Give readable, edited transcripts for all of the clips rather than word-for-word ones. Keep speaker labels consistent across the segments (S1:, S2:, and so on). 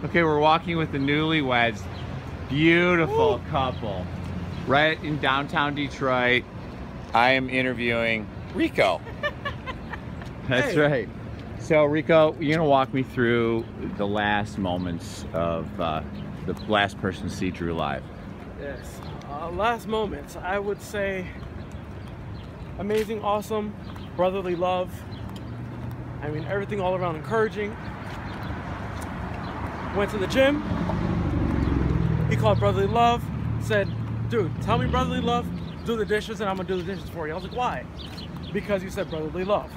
S1: Okay, we're walking with the newlyweds. Beautiful couple. Right in downtown Detroit. I am interviewing Rico. That's
S2: Hey.
S1: right. So Rico, you're gonna walk me through the last moments of the last person to see Drew live.
S2: Yes. Last moments, I would say amazing, awesome, brotherly love. I mean, everything all around encouraging. Went to the gym. He called brotherly love. Said, dude, tell me brotherly love, do the dishes, and I'm gonna do the dishes for you. I was like, why? Because you said brotherly love.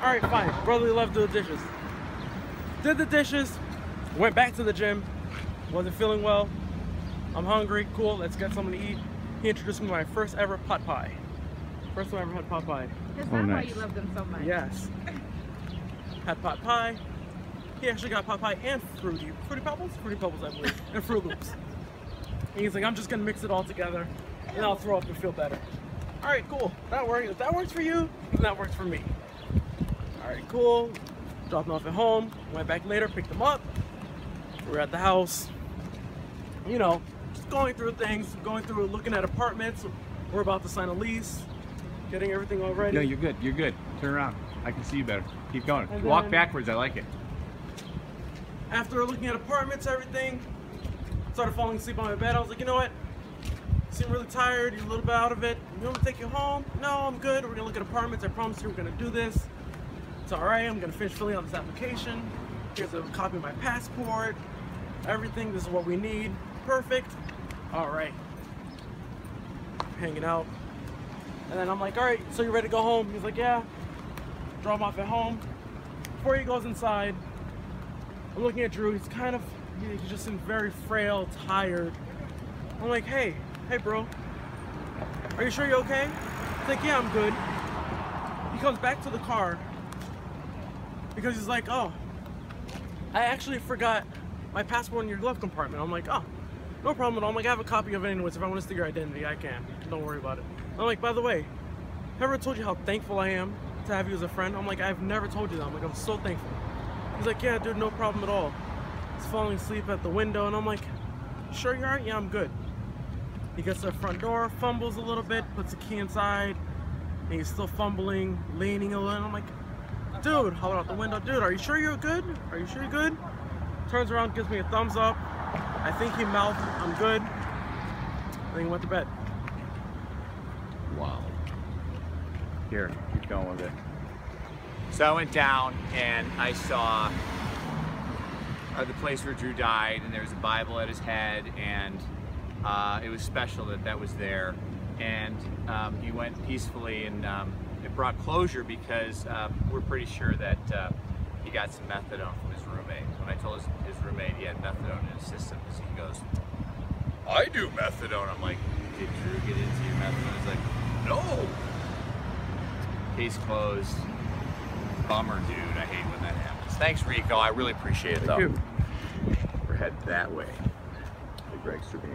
S2: All right, fine. Brotherly love, do the dishes. Did the dishes. Went back to the gym. Wasn't feeling well. I'm hungry. Cool. Let's get something to eat. He introduced me to my first ever pot pie. First time I ever had pot pie.
S3: Is
S1: Oh,
S3: that why
S1: nice.
S3: you love them so much?
S2: Yes. Had pot pie. He actually got pot pie and Fruity Pebbles, I believe, and Fruit Loops. And he's like, I'm just gonna mix it all together, and I'll throw up and feel better. All right, cool. That works. If that works for you, then that works for me. All right, cool. Dropped him off at home. Went back later, picked him up. We're at the house. You know, just going through things, looking at apartments. We're about to sign a lease, getting everything all ready.
S1: No, you're good. You're good. Turn around. I can see you better. Keep going.
S2: And
S1: Walk
S2: then-
S1: backwards. I like it.
S2: After looking at apartments, everything, started falling asleep on my bed. I was like, you know what? You seem really tired. You're a little bit out of it. You want me to take you home? No, I'm good. We're gonna look at apartments. I promise you, we're gonna do this. It's all right. I'm gonna finish filling out this application. Here's a copy of my passport. Everything. This is what we need. Perfect. All right. Hanging out. And then I'm like, all right, so you ready to go home? He's like, yeah. Drop him off at home. Before he goes inside, I'm looking at Drew. He's just seems very frail, tired. I'm like, hey bro, are you sure you're okay? He's like, yeah, I'm good. He comes back to the car because he's like, oh, I actually forgot my passport in your glove compartment. I'm like, oh, no problem at all. I'm like, I have a copy of it anyways. If I want to steal your identity, I can. Don't worry about it. I'm like, by the way, have I ever told you how thankful I am to have you as a friend? I'm like, I've never told you that. I'm like, I'm so thankful. He's like, yeah, dude, no problem at all. He's falling asleep at the window, and I'm like, sure you are? Yeah, I'm good. He gets to the front door, fumbles a little bit, puts the key inside, and he's still fumbling, leaning a little. And I'm like, dude, hold out the window. Dude, are you sure you're good? Are you sure you're good? Turns around, gives me a thumbs up. I think he mouthed, I'm good. Then he went to bed.
S1: Wow. Here, keep going with it. So I went down and I saw the place where Drew died, and there was a Bible at his head, and it was special that was there. And he went peacefully, and it brought closure because we're pretty sure that he got some methadone from his roommate. When I told his roommate he had methadone in his system, he goes, I do methadone. I'm like, did Drew get into your methadone? He's like, no. Case closed. Bummer, dude. I hate when that happens. Thanks, Rico. I really appreciate it, though.
S2: Thank you.
S1: We're headed that way. The Greg's for being